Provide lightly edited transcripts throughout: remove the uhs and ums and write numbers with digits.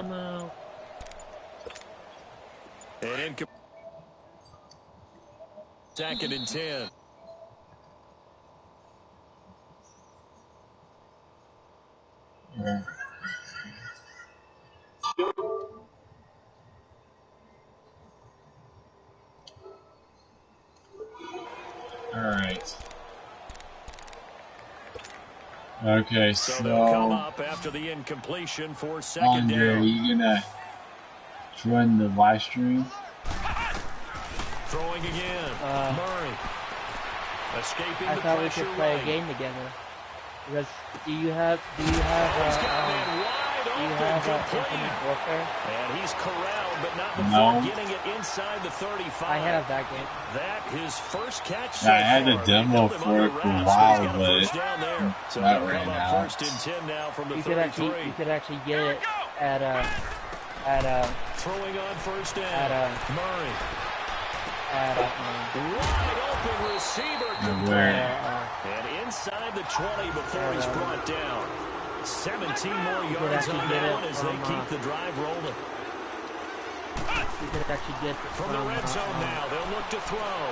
timeout. And in 2nd and 10. Alright. Okay, so they'll come up after the incompletion for 2nd Andre, down. are you gonna join the live stream? Throwing again. Murray. Escaping I the thought we pressure could play right. a game together. Because do you have Infinite Warfare? And he's corralled, but not before getting it inside the 35. I have that game. That his first catch. Yeah, I had a demo for it for a while, but so not right now. 1st and 10 now from the You 33. you could actually get it at throwing on 1st down. Murray. Wide open receiver. And inside the 20 before he's brought down. 17 more yards on that one as they keep the drive rolling. You could actually get it from the red zone now. They'll look to throw.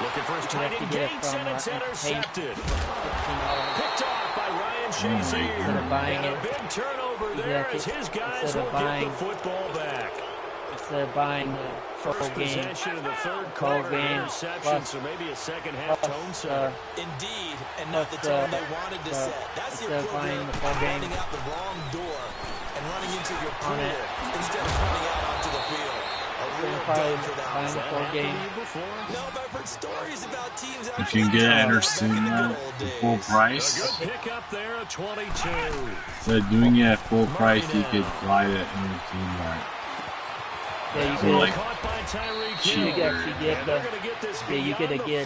Looking for his tight end Gates, and it's intercepted. Picked off by Ryan Shazier. Instead of buying it, a big turnover there as his guys will get the football back. Instead of buying the First possession of the third quarter, interception, so maybe a second half tone setter. Indeed, and not the tone they wanted to set. That's the equivalent of running out the wrong door and running into your pool instead of running out onto the field. A real day for that. No, but I've heard stories about teams. If you can get Anderson at full price, pick up there at 22. So doing it at full price, you could buy it in the team right. Yeah, you could actually get the you could get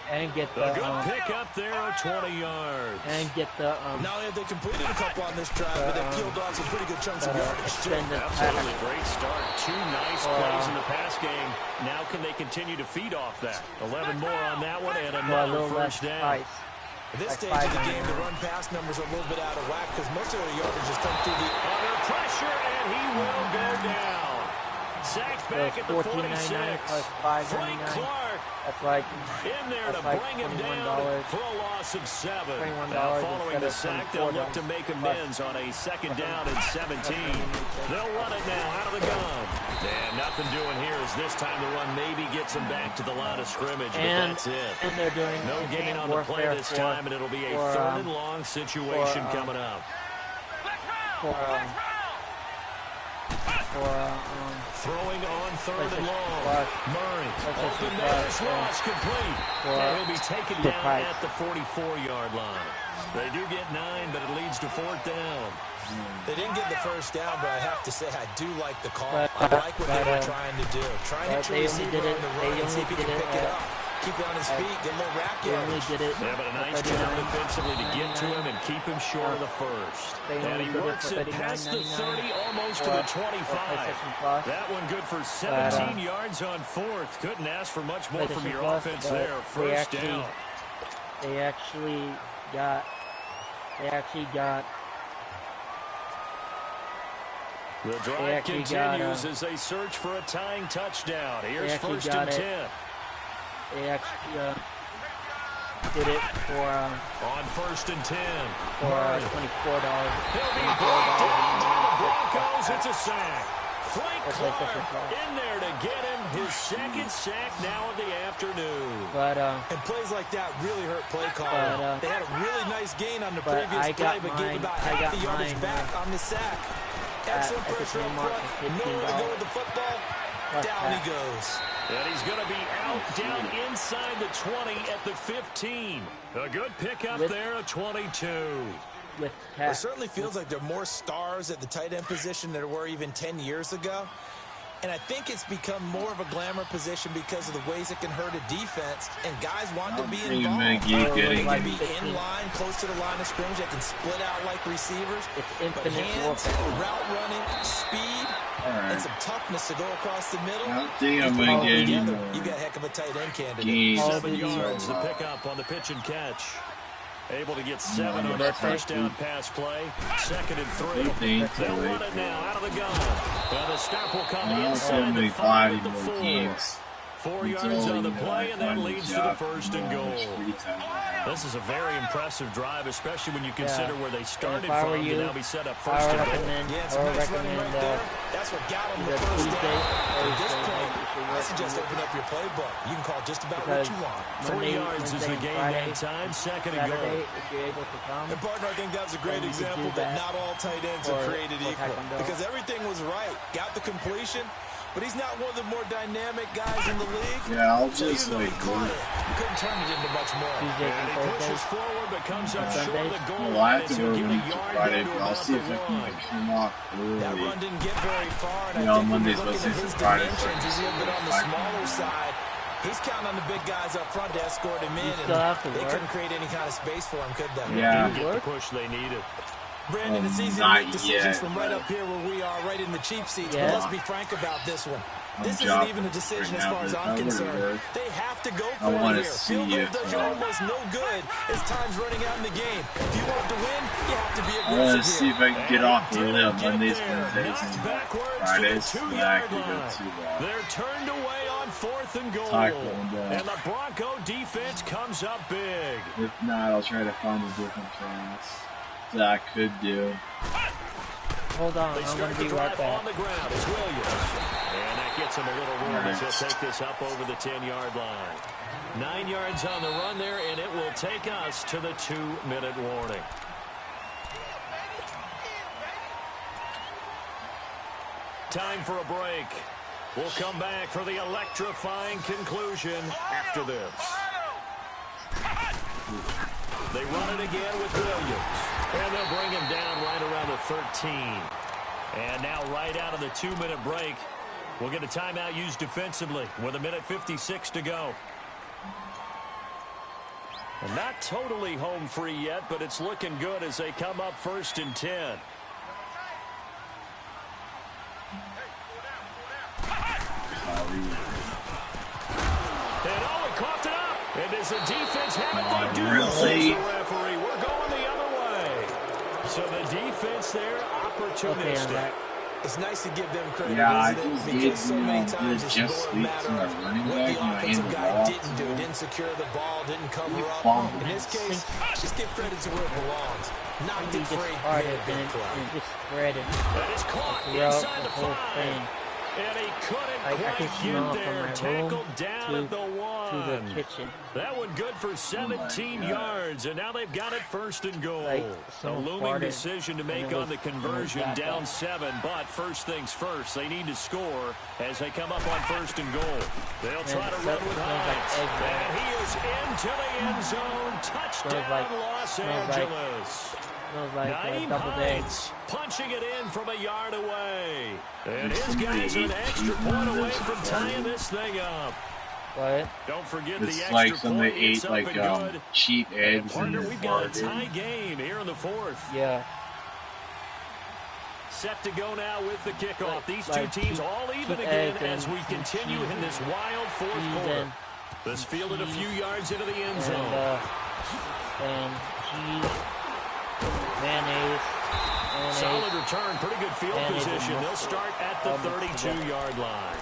and get the pick up there at 20 yards. And get the Not only have they completed a couple on this drive, but they've peeled off some pretty good chunks of yardage too. Absolutely great start. 2 nice plays in the pass game. Now can they continue to feed off that? 11 more on that one and another first down. At this stage of the game, the run-pass numbers are a little bit out of whack because most of their yardage has come through the under pressure, and he will go down. Sacked back at the 46. Frank Clark That's like in there to bring him down for a loss of 7. Now following the sack, they'll look to make amends on a 2nd down and 17. They'll run it now out of the gun. And nothing doing here as this time the run maybe gets them back to the line of scrimmage, but that's it. And they're doing no gain on the play this time, and it'll be a 3rd and long situation coming up. Throwing on 3rd and long. Murray. Open there. Ross complete. And he'll be taken down at the 44-yard line. They do get 9, but it leads to 4th down. They didn't get the first down, but I have to say I do like the call. I like what they were trying to do. Trying to trick receiver on the run and see if he can pick it up. Keep it on his feet, get a little rack yardage. Yeah, but a nice job defensively to get to him and keep him short of the first. And he works it past the 30, almost to the 25. That one good for 17 yards on 4th. Couldn't ask for much more from your offense there. First down. They actually got the drive continues as they search for a tying touchdown. Here's 1st and 10. They actually did it for on 1st and 10 for $24. He'll be brought down by the Broncos. It's a sack. Frank Clark in there to get him his 2nd sack now of the afternoon. And plays like that really hurt play calling. They had a really nice gain on the previous play, but gave about half the yardage back on the sack. Excellent pressure up front. Nowhere to go with the football. Down he goes. And he's going to be out down inside the 20 at the 15. A good pickup there at 22. It certainly feels like there are more stars at the tight end position than there were even 10 years ago. And I think it's become more of a glamour position because of the ways it can hurt a defense. And guys want to be involved. They can be in line, close to the line of scrimmage. They can split out like receivers. But hands, route running, speed, and some toughness to go across the middle. I don't think I'm going to get any more. You got a heck of a tight end candidate. 7 yards to pick up on the pitch and catch. Able to get 7 on that first down pass play. 2nd and 3. They'll run it now out of the gun. And the snap will come inside the 5 at the 4. 4 yards on the play, and that leads to the 1st and goal. This is a very impressive drive, especially when you consider where they started from to now be set up 1st and goal. Yeah, it's a nice running right there. That's what got them the 1st down. At this point, I suggest open up your playbook. You can call just about what you want. 3 yards is the game that time. 2nd and goal. And partner, I think that was a great example that not all tight ends are created equal. Because everything was right. Got the completion. But he's not one of the more dynamic guys in the league. Yeah, I'll just like you couldn't turn it into much more. And he pushes forward, but comes up short of the goal well, I line. have to go to Friday, but I'll see if I can like come off early. That run didn't get very far. And you know, Monday's supposed to be Friday. He's a little bit on the smaller side. He's counting on the big guys up front to escort him in. And they couldn't create any kind of space for him, could they? Yeah. Get the push they needed. Brandon, it's easy to make decisions from right up here where we are, right in the cheap seats. But let's be frank about this one. This isn't even a decision as far as I'm concerned. They have to go for it here. Field goal does you almost no good as time's running out in the game. If you want to win, you have to be aggressive here. Let's see if I can get off early on Mondays, Wednesdays, and Fridays. So that I can go to They're turned away on 4th and goal. And the Bronco defense comes up big. If not, I'll try to find a different pass that I could do. Hold on, I'm going to be right back. On the ground is Williams. And that gets him a little room as he'll take this up over the 10-yard line. 9 yards on the run there, and it will take us to the 2-minute warning. Time for a break. We'll come back for the electrifying conclusion after this. They run it again with Williams. And they'll bring him down right around the 13. And now right out of the 2-minute break, we'll get a timeout used defensively with 1:56 to go. And not totally home free yet, but it's looking good as they come up 1st and 10. And oh, it coughed it up. And does the defense have it? They do. Really? The referee. We're going the other way. So the defense there, opportunistic. It's nice to give them credit, yeah, isn't it? Because so many times it's going to matter what the offensive guy didn't do. Didn't secure the ball, didn't cover up. In this case, just give credit to where it belongs. Knocked it free. And just spread it. That is caught inside the 5. And he couldn't quite get there. Tackled down at the 1. To the kitchen. That one good for 17 yards. And now they've got it 1st and goal. A looming decision to make on the conversion. Down 7. But first things first, they need to score as they come up on 1st and goal. They'll try to run with Hines. And he is into the end zone. Touchdown, Los Angeles. Naeem Hines punching it in from a yard away. And his guys are an extra point away from tying this thing up. What? Don't forget it's the extra like when they point. ate like cheap eggs. Partner, we've got a tie game here in the 4th. Yeah. Set to go now with the kickoff. These two teams all even again as we continue in this wild 4th quarter. This fielded a few yards into the end zone. And cheese. Mayonnaise. Solid return, pretty good field position. They'll start at the 32-yard line.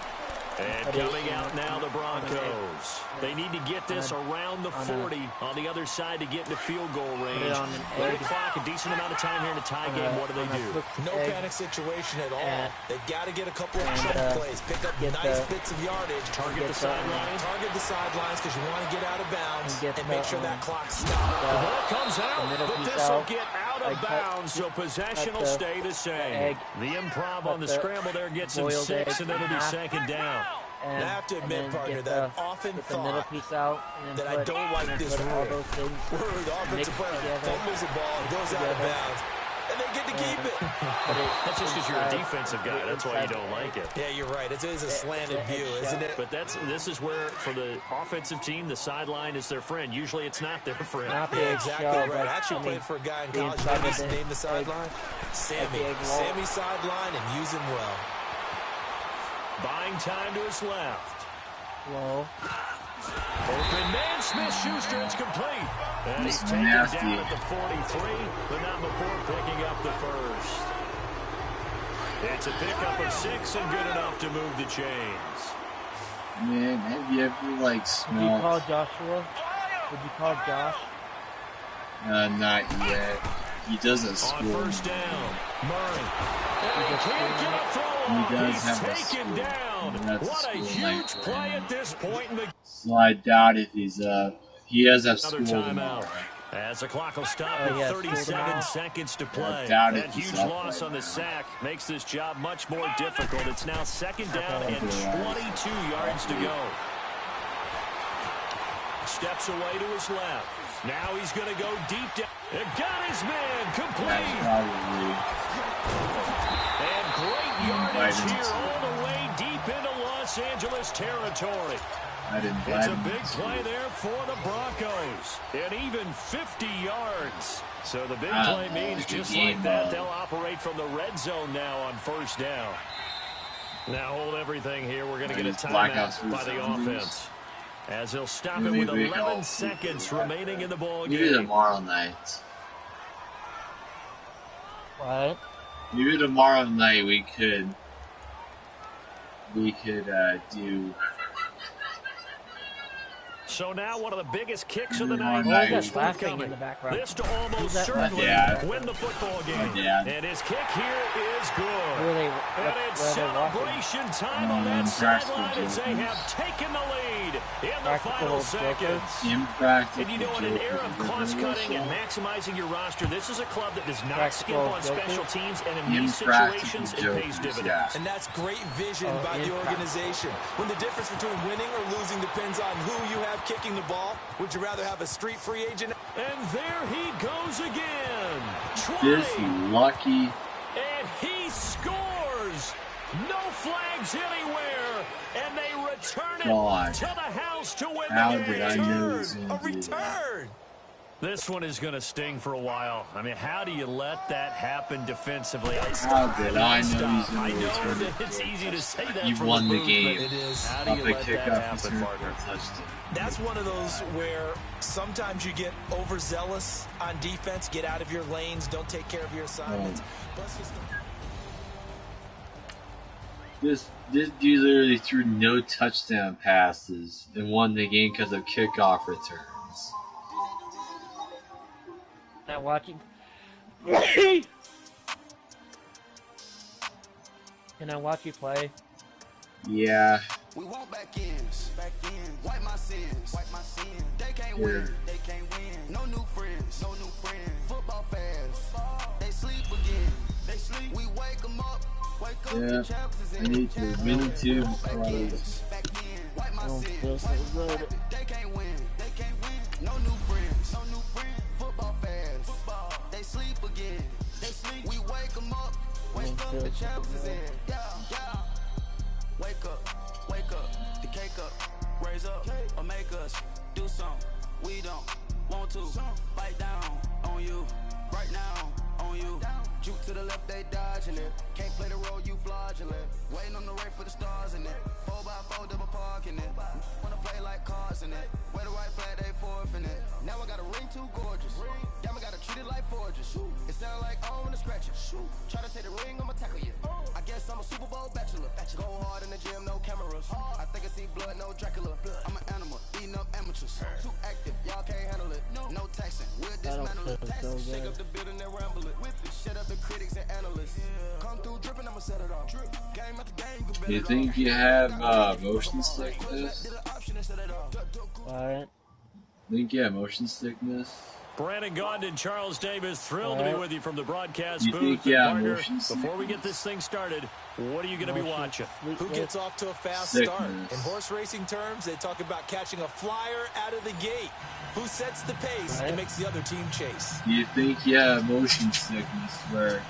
And coming out now, the Broncos. They need to get this around the 40 on the other side to get into field goal range. Play the clock, a decent amount of time here in a tie game. What do they do? No panic situation at all. They've got to get a couple of chunk plays, pick up nice bits of yardage. Target the sidelines. Target the sidelines because you want to get out of bounds and make sure that clock stops. The ball comes out, but this will get out of bounds, so possession will stay the same. The improv on the scramble there gets him 6, and it'll be 2nd down. And I have to admit, partner, that I often thought that I don't like this rule. Where the offensive player fumbles the ball and goes out of bounds, and they get to keep it. That's just because you're a defensive guy. That's why you don't like it. Yeah, you're right. It is a slanted view, isn't it? But this is where, for the offensive team, the sideline is their friend. Usually it's not their friend. Yeah, exactly right. I actually played for a guy in college. You know his name, the sideline? Sammy. Sammy sideline, and use him well. Buying time to his left. Low. Open man, Smith-Schuster, it's complete. And he's taken down at the 43, but not before picking up the first. It's a pickup of 6 and good enough to move the chains. Man, have you ever, like, smelled... Would you call Joshua? Would you call Josh? Not yet. He doesn't score. On first down, Murray. And he can't get a throw off. He does He's have taken a down. What a huge play at this point in the... So I doubt if he's up. He does have school tomorrow, right? As the clock will stop with 37 seconds to play. That huge loss on the sack makes this job much more difficult. It's now second down and 22 yards to go. Steps away to his left. Now he's going to go deep down. It got his man complete. And great yardage here all the way deep into Los Angeles territory. It's a big play there for the Broncos. And even 50 yards. So the big play means just like that, they'll operate from the red zone now on first down. Now hold everything here. We're going to get a timeout by the offense. As he'll stop it with 11 seconds remaining in the ball game. Maybe tomorrow night. What? Maybe tomorrow night we could do... So now one of the biggest kicks of the night. Just laughing in the background. This to almost certainly win the football game. And his kick here is good. And it's celebration time on that sideline as they have taken the lead in the final seconds. And you know, in an era of cost-cutting and maximizing your roster, this is a club that does not skip on special teams, and in these situations, it pays dividends. And that's great vision by the organization. When the difference between winning or losing depends on who you have kicking the ball, would you rather have a street free agent? And there he goes again. This lucky. And he scores. No flags anywhere. And they return it to the house to win the game. How did I know it was going to do that? This one is going to sting for a while. I mean, how do you let that happen defensively? How did I know he's going to I know return that it's easy to say that. You won the game. It is. How do you let that happen, partner? That's one of those where sometimes you get overzealous on defense, get out of your lanes, don't take care of your assignments. This dude literally threw no touchdown passes and won the game because of kickoff returns. Not watching. Can I watch you play? Yeah. We want back ends. Wipe my sins. They can't win. No new friends. Football fans. They sleep again. We wake them up. Yeah. I need to win too because Wipe my sins. They can't win. No new friends. Football fans. They sleep again. We wake them up. The champs is in. Yeah. Wake up, the cake up, raise up, or make us do something we don't want to. Bite down on you, right now on you. Juke to the left, they dodging it. Can't play the role, you fraudulent. Waiting on the right for the stars in it. 4x4 double parking it. Wanna play like cars in it. Wear the white flag, they forfeit it. Now I got a ring too gorgeous. Damn, I gotta treat it like forges. It sound like I wanna scratch it. Try to take the ring, I'ma tackle you. I guess I'm a Super Bowl bachelor. Go hard in the gym, no cameras. I think I see blood, no Dracula. I'm an animal, eating up amateurs. Too active, y'all can't handle it. No taxing, we'll dismantle it. Shake up the building and ramble it. Shut up the critics and analysts. Come through dripping, I'ma set it off. Game after game, do you think you have motion sickness? What? Think you have motion sickness? Brandon Gaudin, Charles Davis, thrilled to be with you from the broadcast booth. Think you have Partner, motion sickness? before we get this thing started, what are you going to be watching? Who gets off to a fast start? In horse racing terms, they talk about catching a flyer out of the gate. Who sets the pace and makes the other team chase? Do you think you have motion sickness where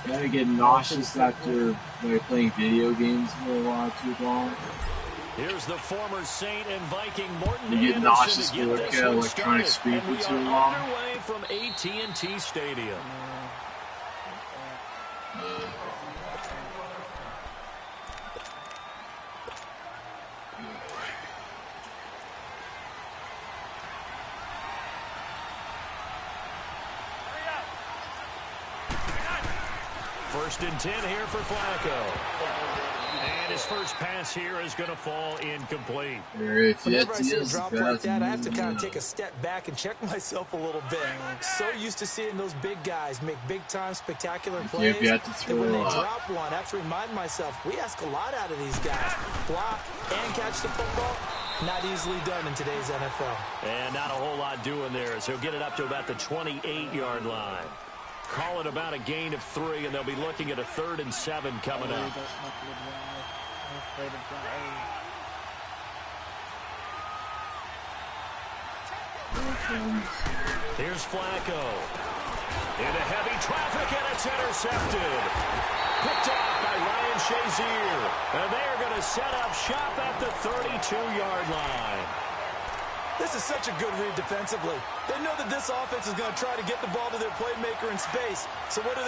you kind of get nauseous after playing video games for a while too long? Here's the former Saint and Viking Morton You get Anderson nauseous to get for this electronic started. screen And for too we are long? underway from AT&T Stadium. First and 10 here for Flacco. And his first pass here is going to fall incomplete. Whenever I see a drop like that, I have to kind of take a step back and check myself a little bit. So used to seeing those big guys make big-time, spectacular plays that when they drop one, I have to remind myself, we ask a lot out of these guys. Block and catch the football, not easily done in today's NFL. And not a whole lot doing there, so he'll get it up to about the 28-yard line. Call it about a gain of 3, and they'll be looking at a 3rd and 7 coming up. Here's Flacco. Into heavy traffic, and it's intercepted. Picked off by Ryan Shazier. And they're going to set up shop at the 32-yard line. This is such a good read defensively. They know that this offense is going to try to get the ball to their playmaker in space. So what do?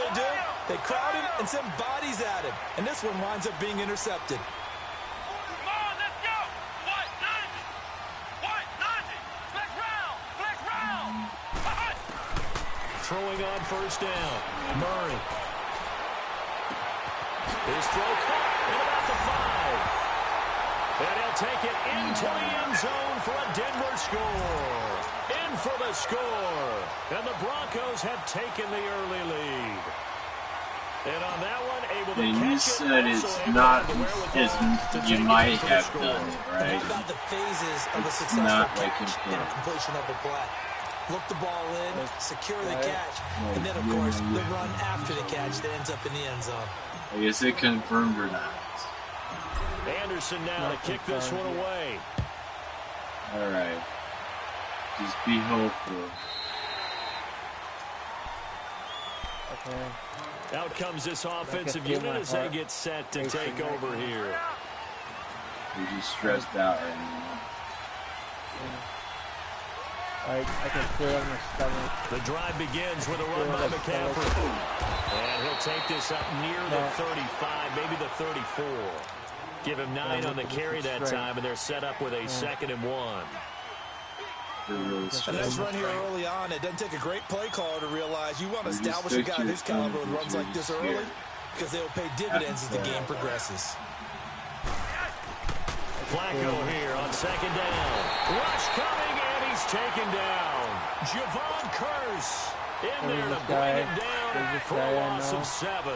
They crowd him and send bodies at him. And this one winds up being intercepted. Come on, let's go! White 90! White 90! Flex round! Throwing on first down. Murray. His throw caught at about the 5. And he'll take it into the end zone for a Denver score. In for the score. And the Broncos have taken the early lead. And on that one, able to catch it. You said it's not as you might have done it, right? How about the phases of a successful catch and a completion of the play? Look the ball in, secure the catch, and then, of course, the run after the catch that ends up in the end zone. I guess it confirmed or not. Anderson now to kick this one away. All right. Just be hopeful. Okay. Out comes this offensive unit as they get set to take over here. You're just stressed out right now. I can feel it in my stomach. The drive begins with a run by McCaffrey. And he'll take this up near the 35, maybe the 34. Give him 9 on the carry that time, and they're set up with a 2nd and 1. A nice run here early on. It doesn't take a great play caller to realize you want to establish a guy of his caliber who runs like this early because they'll pay dividends as the game progresses. Flacco here on 2nd down. Rush coming, and he's taken down. Javon Curse in there to bring him down for a loss of 7.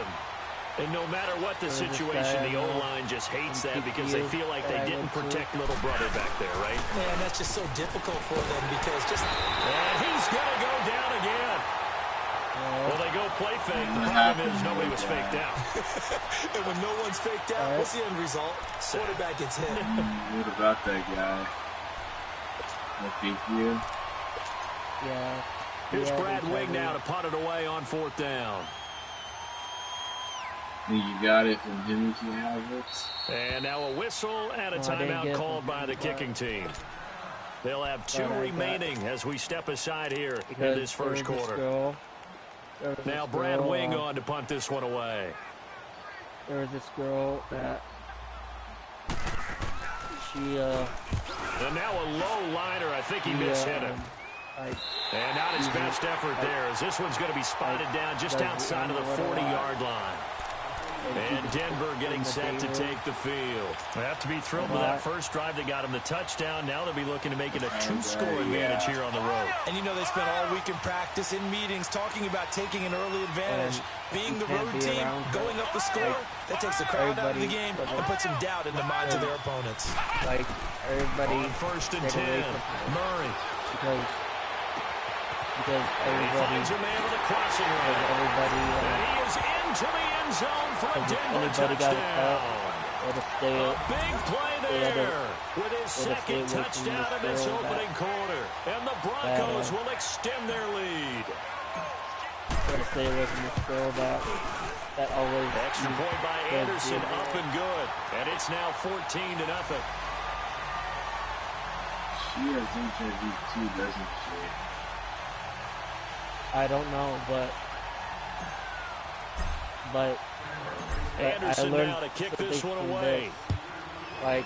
And no matter what the situation, the O-line just hates that because they feel like they didn't protect little brother back there, right? Man, that's just so difficult for them because just... And he's going to go down again. Well, they go play fake. The problem is nobody was faked out. And when no one's faked out, what's the end result? Quarterback gets hit. What about that guy? I think you. Yeah. Here's Brad Wing now to punt it away on 4th down. Think you got it from him if you have it. And now a whistle and a timeout called by the kicking team. They'll have 2 remaining as we step aside here in this first quarter. Now Brad Wing on to punt this one away. There was this girl that she and now a low liner. I think he mishit him. And not his best effort there, as this one's going to be spotted down just outside of the 40-yard line. And Denver getting set to take the field. They have to be thrilled with that first drive that got him the touchdown. Now they'll be looking to make it a 2-score advantage here on the road. And you know they spent all week in practice, in meetings, talking about taking an early advantage. Being the road team, going up the score, that takes the crowd out of the game and puts some doubt in the minds of their opponents. Like everybody on 1st and 10, Murray. Because everybody finds a man with a crossing route. And he is into the end zone for a Denver touchdown. A big play there with his 2nd touchdown of this opening quarter. And the Broncos will extend their lead. Stay away from the throw that always. Extra point by Anderson, up and good. And it's now 14-0. She has HIV too, doesn't she? I don't know, but Anderson I learned now to kick this one away. Like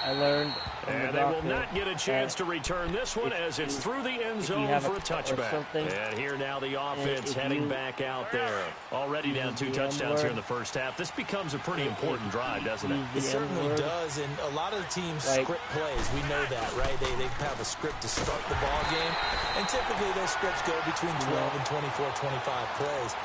I learned. And they will not get a chance to return this one as it's through the end zone for a touchback. And here now the offense heading back out there. Already down 2 touchdowns here in the first half. This becomes a pretty important drive, doesn't it? It certainly does, and a lot of the teams script plays. We know that, right? They have a script to start the ball game, and typically those scripts go between 12 and 24, 25 plays.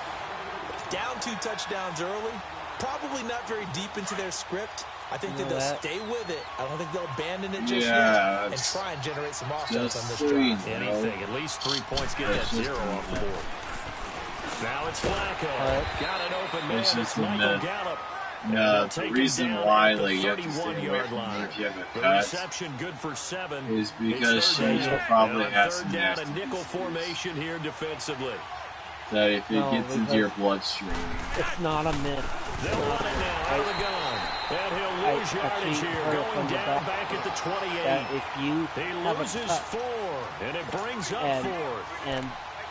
Down 2 touchdowns early, probably not very deep into their script. I think that they'll stay with it. I don't think they'll abandon it just yet and try and generate some offense on this drive. Anything, at least 3 points, get that 0 off the board. Now it's Flacco. Got an open man. It's Michael Gallup. No, the reason why you have to stay away from her if you have a cut reception good for 7 is because she probably has some down a nickel formation here defensively. That if it gets into your bloodstream. It's not a miss. They'll run it now out of the gun. And he'll lose yardage here, going down back at the 28. If you he loses 4, and it brings up 4.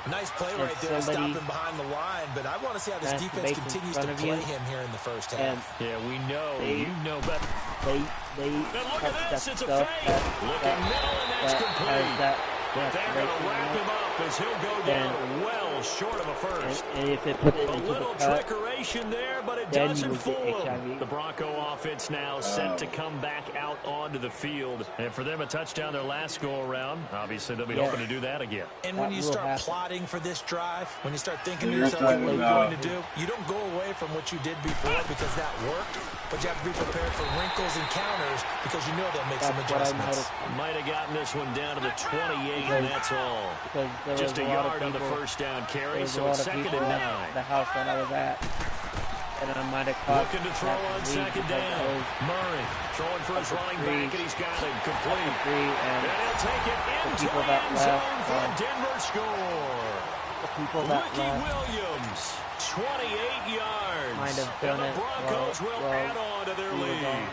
Nice play right there, stopping behind the line, but I want to see how this defense continues to play him here in the first half. Yeah, we know. You know better. They look at this, it's a fake. Looking middle, and that's complete. But they're going to wrap him up as he'll go down well short of a first. And if it puts it a into little the cut, trickeration there, but it doesn't fool him. The Bronco offense now set to come back out onto the field. And for them, a touchdown their last go-around. Obviously, they'll be hoping to do that again. And when you start plotting for this drive, when you start thinking to yourself what you're going to do, you don't go away from what you did before because that worked. But you have to be prepared for wrinkles and counters because you know they'll make some adjustments. Might have gotten this one down to the 28, and that's all. Just a yard on the first down carry, so it's 2nd and 9. The house that I was at, and I might have caught. Looking to throw on 2nd down. Murray throwing for his running back, and he's got it complete. And he'll take it into the end zone for a Denver score. Ricky Williams, 28 yards. Might have done and the Broncos will add on to their lead.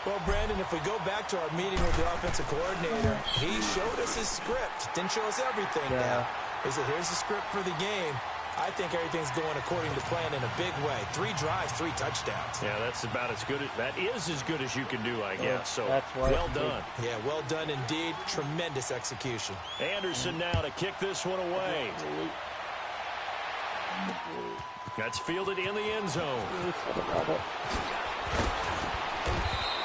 Well, Brandon, if we go back to our meeting with the offensive coordinator, he showed us his script. Didn't show us everything now. He said, here's the script for the game. I think everything's going according to plan in a big way. 3 drives, 3 touchdowns. Yeah, that's about as good. That is as good as you can do, I guess. So, well done. Yeah, well done indeed. Tremendous execution. Anderson now to kick this one away. That's fielded in the end zone.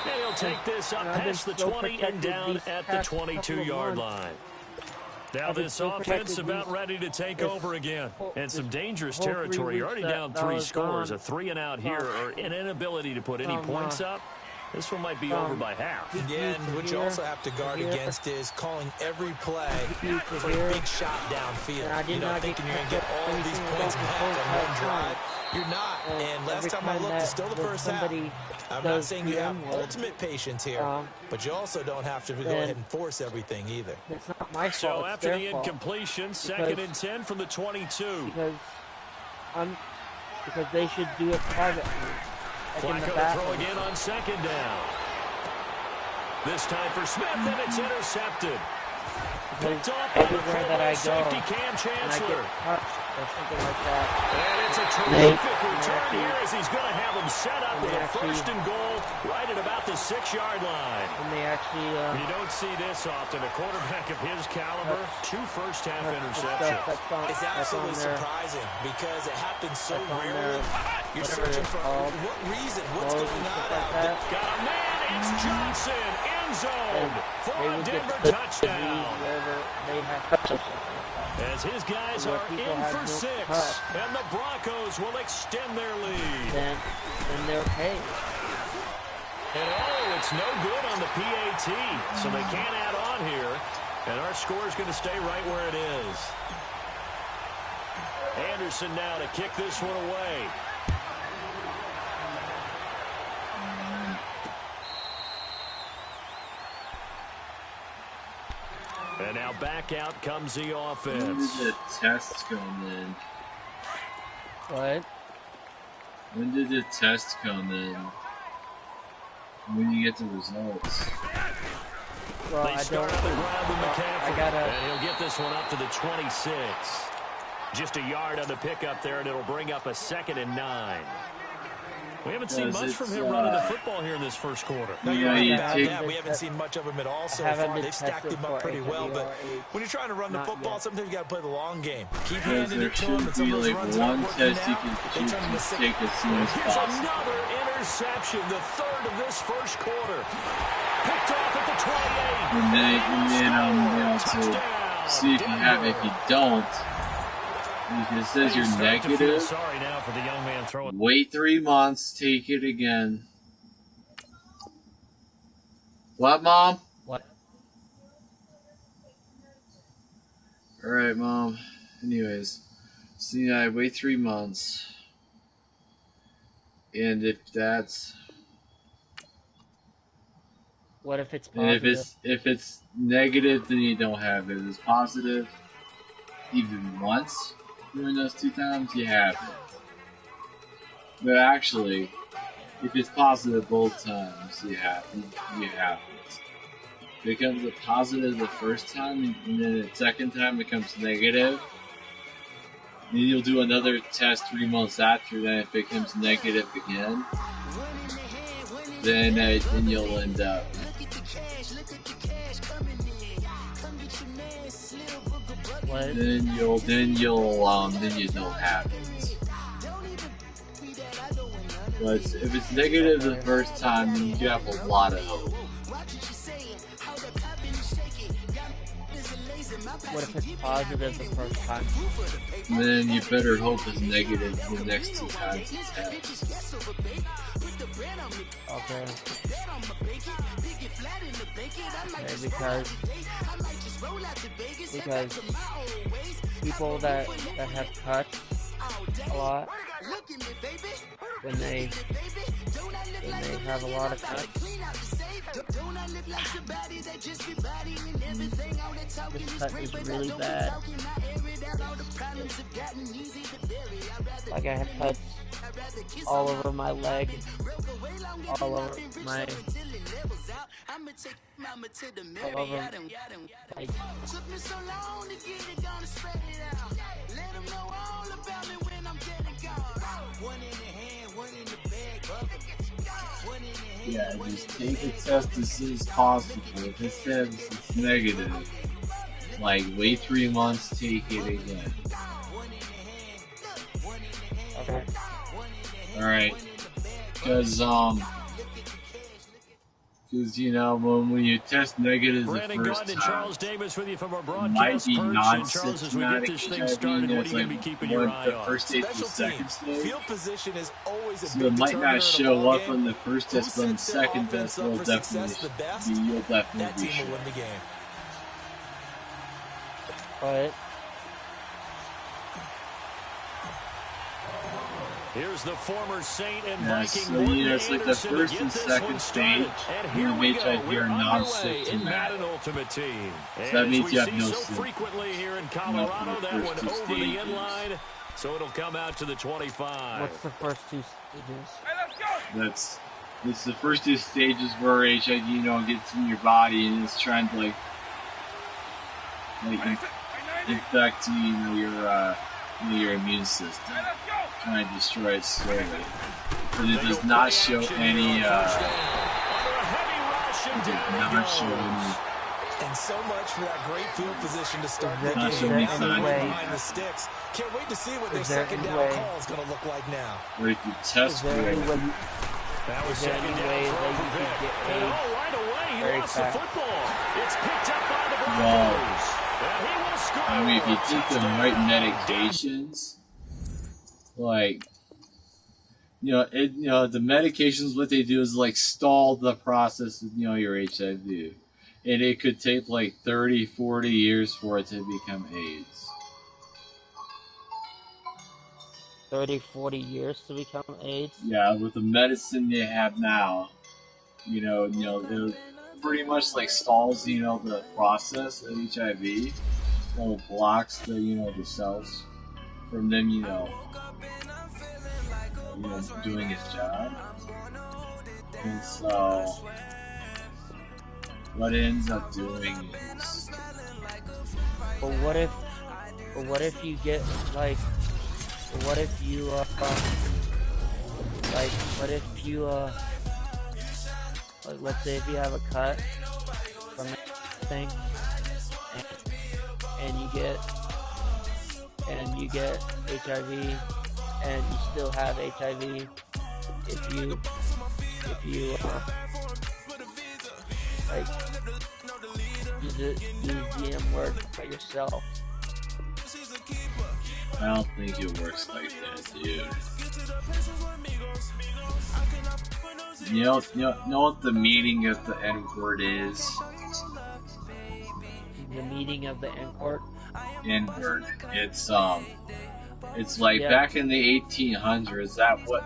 And he'll take this up past the 20 and down at the 22-yard line. Now this offense about ready to take over again. And some dangerous territory. You're already down 3 scores. A 3-and-out here or an inability to put any points up. This one might be over by half. Yeah, and what you also have to guard against is calling every play for a big shot downfield. You know, thinking you're going to get all these points back on one drive. You're not. And last time I looked, it's still the first half. I'm not saying you have ultimate patience here, but you also don't have to go ahead and force everything either. It's not my fault. So after the incompletion, 2nd and 10 from the 22. Because they should do it privately. Flacco to throw again on 2nd down. This time for Smith, and it's intercepted. Picked off by the safety Cam Chancellor. Or something like that. And it's a terrific return here as he's going to have him set up with a 1st and goal right at about the 6-yard line. And they actually... you don't see this often. A quarterback of his caliber, 2 first-half interceptions. It's absolutely surprising because it happens so rarely. You're searching for what reason, what's going on out there. Got a man, it's Johnson, end zone for a Denver touchdown. As his guys are in for 6, and the Broncos will extend their lead. Then they're paid. And it's no good on the PAT, so they can't add on here. And our score is going to stay right where it is. Anderson now to kick this one away. And now back out comes the offense. When did the test come in? What? When did the test come in? When you get the results? Well, they start on the ground with McCaffrey. And he'll get this one up to the 26. Just a yard on the pickup there, and it'll bring up a 2nd and 9. We haven't seen much from him running the football here in this first quarter. No, yeah, you take. we haven't seen much of him at all so far. They've stacked him up pretty well, but when you're trying to run the football, sometimes you got to play the long game. Keep handing it to him, and some of those runs one aren't test working you can out. They turn him to six. take as soon as Here's possible. another interception, the third of this first quarter. Picked off at the 28. And then to see if you have it. If you don't, if it says you're negative, Sorry now for the young man throwing. wait 3 months, take it again. What, Mom? What? Alright, Mom. Anyways, so I wait 3 months. And if that's... What if it's And positive? if it's negative, then you don't have it. If it's positive, even once during those 2 times, you have it. But actually, if it's positive both times, you have it. If it becomes a positive the first time, and then the second time it becomes negative, then you'll do another test 3 months after that. If it becomes negative again, then you'll end up. What? Then you don't have it. But if it's negative the first time, then you have a lot of hope. What if it's positive the first time? Then you better hope it's negative the next 2 times you test. Okay. Okay, because people that have cuts a lot, when they have a lot of cuts, this cut is really bad. Like I have cuts all over my leg, all over my, all over, like, Yeah, just take the test as soon as possible. If it says it's negative, like wait 3 months, take it again. okay. Alright. Because you know, when you test negative the Brandon first Gunn and time, Charles Davis with you from our it might broadcast be perch. And Charles, as we get non-symptomatic this thing HIV, started, what are it's you going like to be keeping your eye the on? first stage to the Special second teams. stage. Field position is always a So big it might determinant not of a show ball up game. on the first Who test, but on the sets their second offense test, up you'll for success the definitely best? be That team sure. will win the game. But Here's the former Saint and Yeah, Viking so, Morgan you know, it's like the Anderson to first get and this second one stage, started. And you here know, we HIV go. are We're underway in non-symptomatic. Madden Ultimate Team. So And that means as you we have see no so symptoms. frequently here in Colorado, that one first 2 over the stages. end line. So it'll come out to the 25. what's the first 2 stages? It's the first 2 stages where HIV, you know, gets in your body and it's trying to like infect, you know, your immune system, trying to destroy it slowly. But it does not show any. And so much for that great field position to start the Not game. showing Now any they're signs. behind the sticks. Can't wait to see what their Is there second any down way- call is going to look like now. Where you test Is for there any it. way, That was is there second any down way throw that for you Vic. could get And paid right away, he very lost the fast? football. It's picked up by the Well, Broncos. And he will score. I mean, if you take the Touchdown. right medications, like, you know, the medications, what they do is like stall the process of, you know, your HIV. And it could take like 30, 40 years for it to become AIDS. 30, 40 years to become AIDS? Yeah, with the medicine they have now, you know, it pretty much like stalls, you know, the process of HIV. You know, blocks the, you know, the cells from them, you know, doing its job. And so, what it ends up doing is, But what if you get, like, what if you, Like, what if you, like, let's say if you have a cut from the thing, and you get HIV, and you still have HIV if you like use the M word by yourself. I don't think it works like that, dude. You know what the meaning of the N word is? The meaning of the N word? N word. It's like back in the 1800s.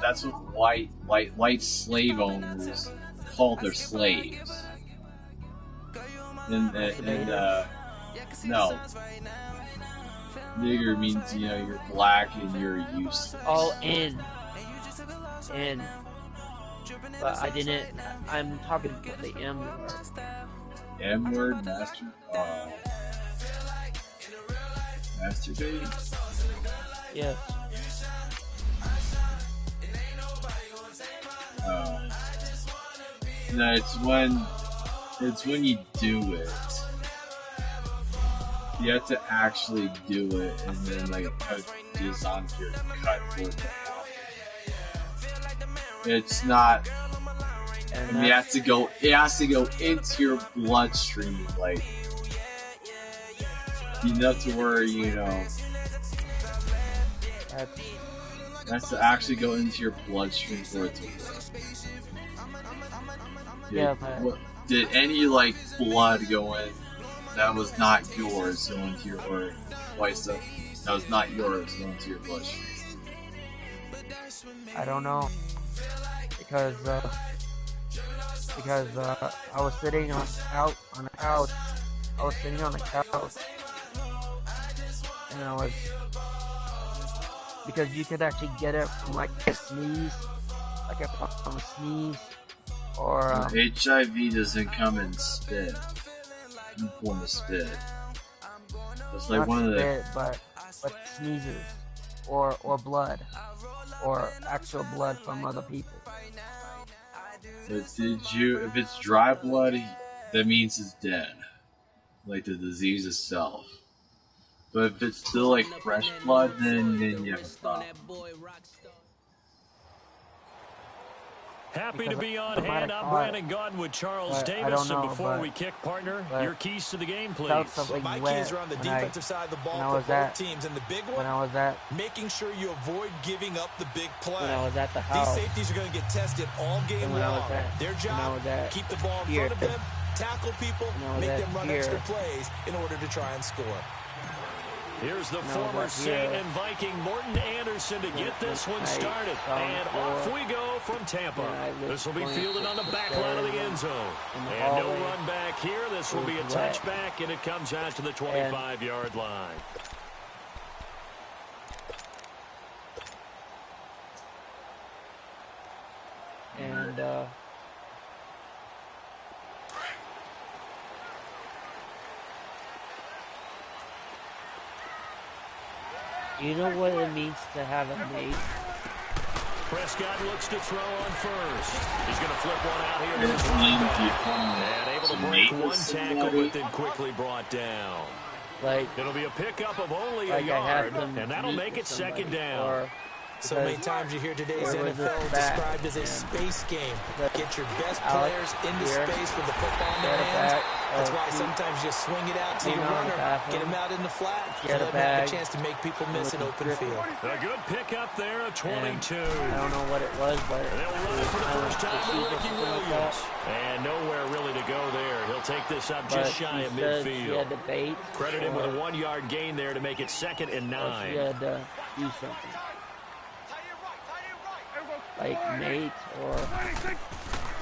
That's what white slave owners called their slaves. No. Nigger means, you're black and you're useless. Oh, N. But I'm talking about the M word. M word? Masturbate? Yes. No, it's when you do it. You have to actually do it, and then like put this onto your cut for it to happen. It's not. And it has to go into your bloodstream, like enough to where that's to actually go into your bloodstream for it to work. Did any blood go in that was not yours go into your, or white stuff that was not yours go into your bloodstream? I don't know, because I was sitting on the couch. I was sitting on the couch, and because you could actually get it from like a sneeze, from a sneeze, or HIV doesn't come in spit, in the form of spit. It's like one of the but sneezes, or blood, or actual blood from other people. But if it's dry blood, that means it's dead, like the disease itself. But if it's still like fresh blood, then you have a problem. Happy to be on hand. I'm Brandon Gaudin with Charles Davis. And before we kick, partner, your keys to the game, please. Well, my keys are on the defensive side of the ball for both teams. And the big one, making sure you avoid giving up the big play. These safeties are going to get tested all game long. Their job, keep the ball in front of them, tackle people, make them run extra plays in order to try and score. Here's the former Saint and Viking Morton Anderson to get this one started. And off we go from Tampa. This will be fielded on the back line of the end zone. And no run back here. This will be a touchback, and it comes out to the 25-yard line. And, you know what it means to have a mate? Prescott looks to throw on first. He's going to flip one out here to his right. And able to break one tackle, but then quickly brought down. It'll be a pickup of only a yard, and that'll make it second down. So many times you hear today's NFL described as a space game. Get your best players into space with the football in their hands. That's why sometimes you swing it out to your runner, get him out in the flat, and let him have a chance to make people miss an open field. A good pickup there, a 22. I don't know what it was, but they'll run it for the first time to Ricky Williams. And nowhere really to go there. He'll take this up just shy of midfield. Credit him with a 1-yard gain there to make it 2nd and 9. He had to do something. Like mate, or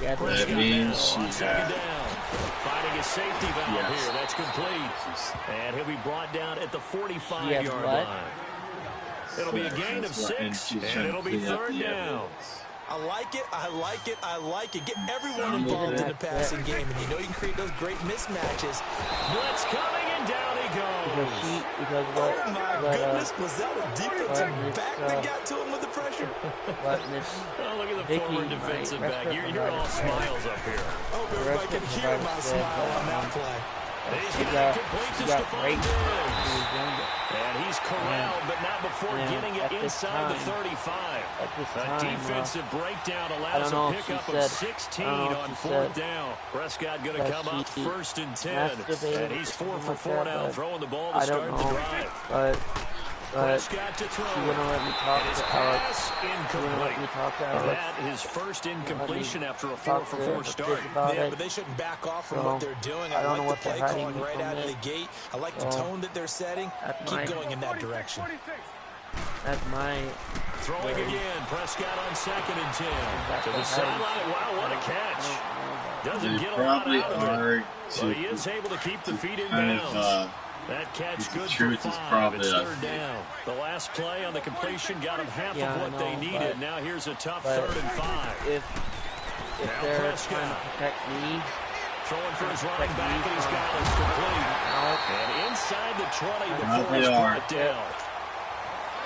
that means she's finding a safety valve here. That's complete. And he'll be brought down at the 45-yard line. It'll be a gain of 6, and it'll be 3rd down. I like it, I like it, I like it. Get everyone involved in the passing game, and you know you can create those great mismatches. Blitz coming, and down he goes. because what? Oh my goodness, was that a defensive back that got to him with the pressure? What Miss Oh, look at the Vicky, former defensive my back. You're all provider smiles up here. I hope everybody can hear my smile on that play. He's He going to got complete to great Stephon when he Diggs. was younger. And he's corralled, but not before getting it at this inside the time- 35. At this A time, defensive breakdown I allows don't know a if she pickup of said- 16 I don't know if on she 4th said down. Prescott going to that come up she 1st and 10. masturbated And he's 4 or for something 4 like now, that, throwing the ball to I don't start the know, drive. but Prescott to throw. she wouldn't let me talk And his to Alex. pass She wouldn't let incomplete. me talk to Alex. That his first incompletion after a 4 talk for to 4 her start. about Yeah, it. but they shouldn't back off from So, what they're doing. I I don't know like what the play they're hiding calling right from out of it. the gate. I like the So, tone that they're setting. that's Keep my- going in that direction. That's my Throwing again. Prescott on 2nd and 10. To the sideline. Wow, what a catch. Doesn't They get a lot probably out of are it. But he is able to keep the feet in kind bounds. of That catch the good truth for is 5. probably It's a 3rd down. The last play on the completion got him half Yeah, of I what they know, needed. but- Now here's a tough but 3rd and 5. if Now they're Prescott. trying to protect me, Throwing for his running back, and he's got it complete. Alex, And inside the 20 Now before they he's are. brought down.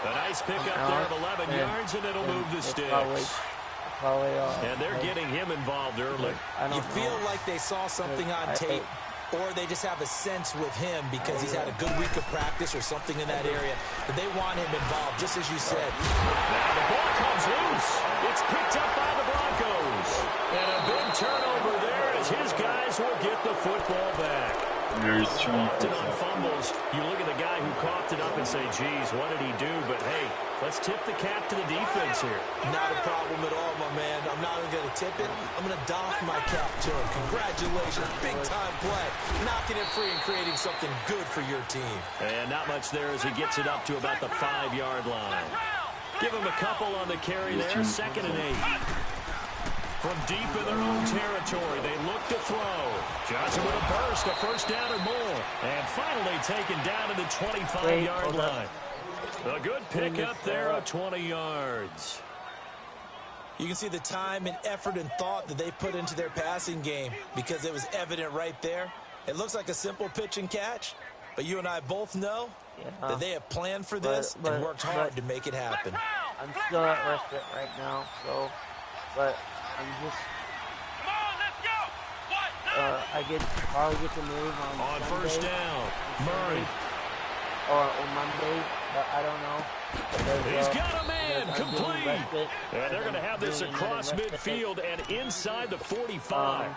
A nice pickup there of 11 yards, and it'll move the it's sticks. Probably And they're getting him involved early. I don't You feel know. like they saw something on tape, or they just have a sense with him because he's had a good week of practice or something in that area that they want him involved, just as you said. Now the ball comes loose. It's picked up by the Broncos. And a big turnover there as his guys will get the football back. there's trying Often on fumbles, you look at the guy who coughed it up and say, geez, what did he do? But, hey, let's tip the cap to the defense here. Not a problem at all, my man. I'm not even going to tip it. I'm going to doff my cap to him. Congratulations. Big-time play. Knocking it free and creating something good for your team. And not much there as he gets it up to about the 5-yard line. Give him a couple on the carry there. 2nd and 8. From deep in their own territory, they look to throw. Johnson with a burst, a 1st down or more. And finally taken down to the 25-yard line. A good pickup there of 20 yards. You can see the time and effort and thought that they put into their passing game because it was evident right there. It looks like a simple pitch and catch, but you and I both know that they have planned for this and worked hard to make it happen. I'm still at rest right now, so, but I'm just, I probably get to move on Sunday, 1st down, Murray. Or Monday, but I don't know. He's got a man, because I'm doing complete. respite, And they're going to have this doing across respite, midfield and inside the 45.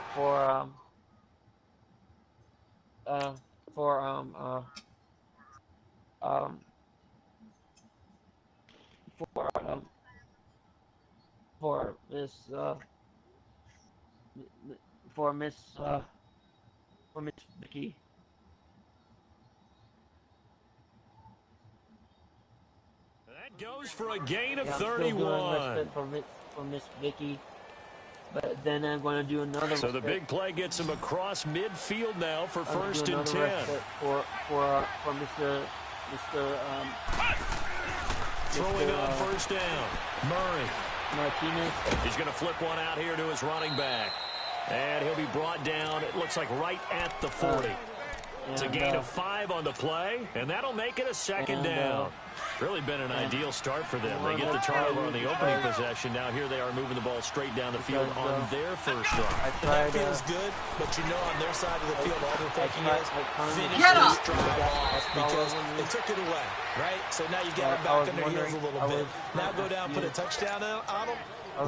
for Miss Vicky. That goes for a gain of Yeah, I'm still 31. doing respite for Miss Vicky, but then I'm going to do another. So the big play gets him across midfield now for 1st and 10. For Mr. Throwing on 1st down, Murray. Martinez. He's going to flip one out here to his running back. And he'll be brought down, it looks like right at the 40. It's a gain of 5 on the play, and that'll make it a 2nd down. Really been an ideal start for them. They get the turnover on the opening possession. Now here they are moving the ball straight down the field on their 1st drive. That feels good, but you know on their side of the field, all they're thinking is finish Get this up! drive off because they took it away, right? So now you get them back on their heels a little bit. Now go down, put a touchdown on them.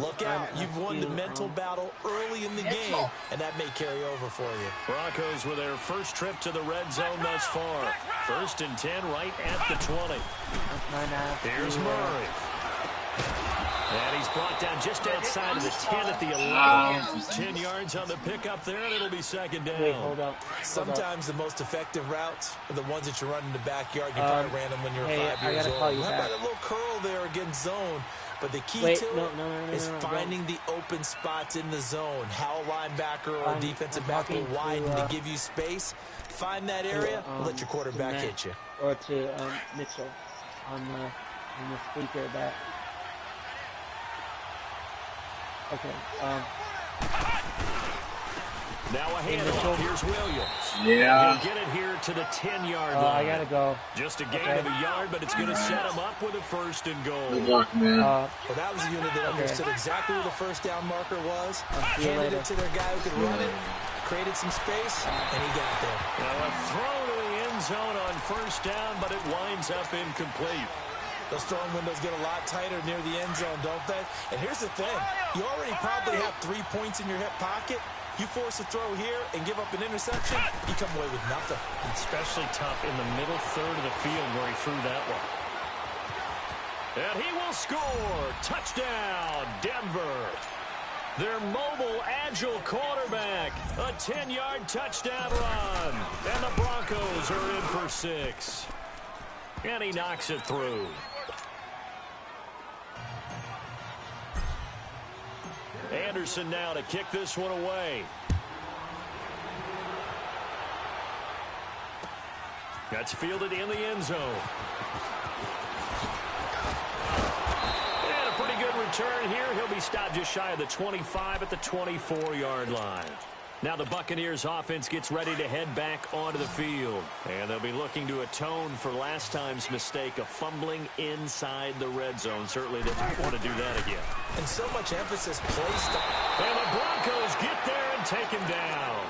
Look out. You've won the mental battle early in the game, and that may carry over for you. Broncos with their first trip to the red zone thus far. 1st and 10 right at the 20. Here's Murray. And he's brought down just outside of the 10 at the 11. 10 yards on the pickup there, and it'll be 2nd down. Wait, hold up. Sometimes the most effective routes are the ones that you run in the backyard. You probably ran them when you were 5 years old. Call you How back. about a little curl there against zone? But the key to it is finding the open spots in the zone. How a linebacker or a defensive back will widen to give you space. Find that area and let your quarterback hit you. Or to Mitchell on the speaker back. Okay. Now a handoff. Here's Williams. Yeah. He'll get it here to the 10-yard line. I gotta go. Just a gain of a yard, but it's going to set him up with a 1st and goal. Good luck, man. Well, that was a unit that understood exactly where the first down marker was. Handed it to their guy who could run it, created some space, and he got there. Now a throw to the end zone on 1st down, but it winds up incomplete. Those throwing windows get a lot tighter near the end zone, don't they? And here's the thing. You already probably have 3 points in your hip pocket. You force a throw here and give up an interception, you come away with nothing. Especially tough in the middle third of the field where he threw that one. And he will score. Touchdown, Denver. Their mobile, agile quarterback. A 10-yard touchdown run. And the Broncos are in for 6. And he knocks it through. Anderson now to kick this one away. That's fielded in the end zone. And a pretty good return here. He'll be stopped just shy of the 25 at the 24-yard line. Now the Buccaneers offense gets ready to head back onto the field. And they'll be looking to atone for last time's mistake of fumbling inside the red zone. Certainly didn't want to do that again. And so much emphasis placed on... And the Broncos get there and take him down.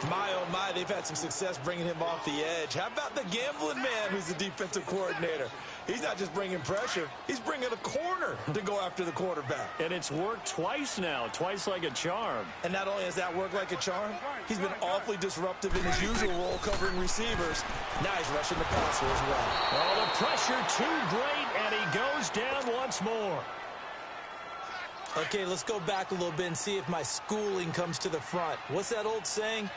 My, oh my, they've had some success bringing him off the edge. How about the gambling man who's the defensive coordinator? He's not just bringing pressure. He's bringing a corner to go after the quarterback. And it's worked twice now, twice like a charm. And not only has that worked like a charm, he's been awfully disruptive in his usual role covering receivers. Now he's rushing the passer as well. Oh, the pressure too great, and he goes down once more. Okay, let's go back a little bit and see if my schooling comes to the front. What's that old saying?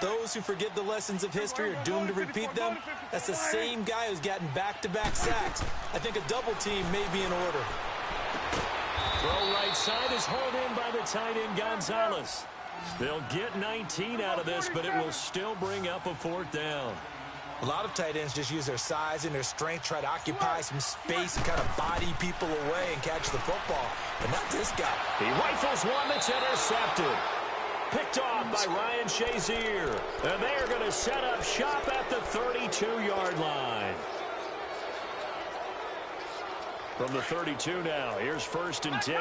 Those who forget the lessons of history are doomed to repeat them. That's the same guy who's gotten back-to-back sacks. I think a double team may be in order. Throw right side is hauled in by the tight end Gonzalez. They'll get 19 out of this, but it will still bring up a 4th down. A lot of tight ends just use their size and their strength, try to occupy some space and kind of body people away and catch the football. But not this guy. He rifles one that's intercepted. Picked off by Ryan Shazier. And they are going to set up shop at the 32-yard line. From the 32 now, here's 1st and 10.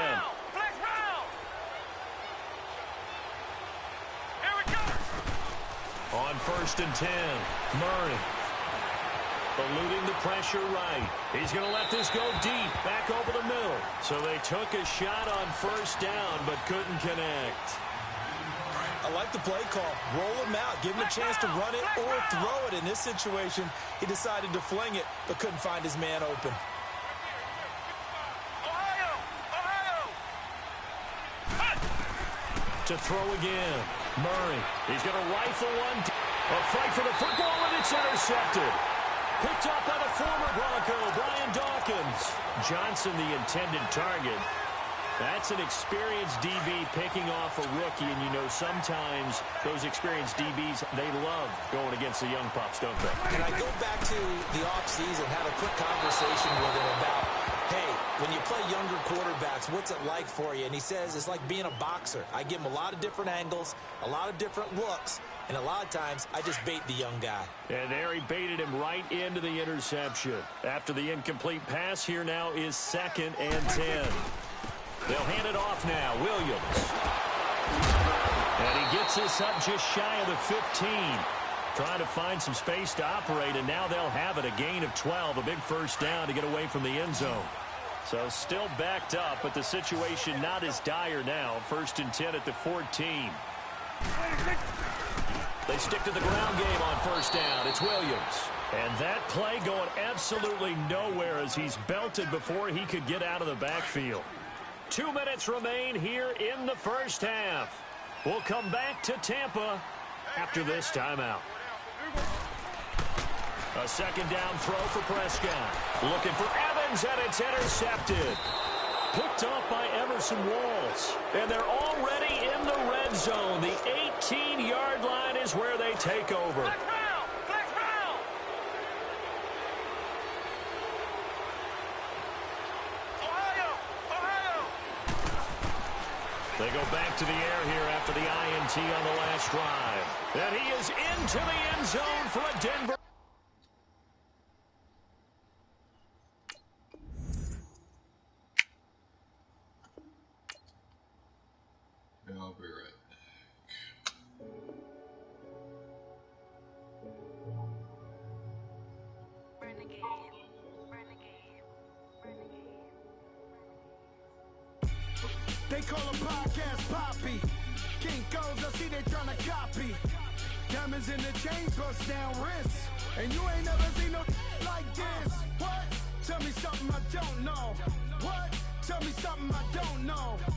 On 1st and 10, Murray. Eluding the pressure right. He's going to let this go deep, back over the middle. So they took a shot on 1st down, but couldn't connect. I like the play call. Roll him out. Give him a chance to run it or throw it. In this situation, he decided to fling it, but couldn't find his man open. To throw again. Murray. He's going to rifle one. A fight for the football, and it's intercepted. Picked up by the former Bronco, Brian Dawkins. Johnson, the intended target. That's an experienced DB picking off a rookie, and you know sometimes those experienced DBs, they love going against the young pups, don't they? And I go back to the offseason, had a quick conversation with him about, hey, when you play younger quarterbacks, what's it like for you? And he says it's like being a boxer. I give him a lot of different angles, a lot of different looks, and a lot of times I just bait the young guy. And there he baited him right into the interception. After the incomplete pass, here now is 2nd and 10. They'll hand it off now. Williams. And he gets this up just shy of the 15. Trying to find some space to operate, and now they'll have it. A gain of 12, a big 1st down to get away from the end zone. So still backed up, but the situation not as dire now. 1st and 10 at the 14. They stick to the ground game on 1st down. It's Williams. And that play going absolutely nowhere as he's belted before he could get out of the backfield. 2 minutes remain here in the 1st half. We'll come back to Tampa after this timeout. A 2nd down throw for Prescott. Looking for Evans, and it's intercepted. Picked off by Emerson Walls. And they're already in the red zone. The 18-yard line is where they take over. They go back to the air here after the INT on the last drive. And he is into the end zone for a Denver. I'll be right back. They call a podcast Poppy. King goes, I see they tryna copy. Diamonds in the chains, bust down wrists. And you ain't never seen no like this. What? Tell me something I don't know. What? Tell me something I don't know.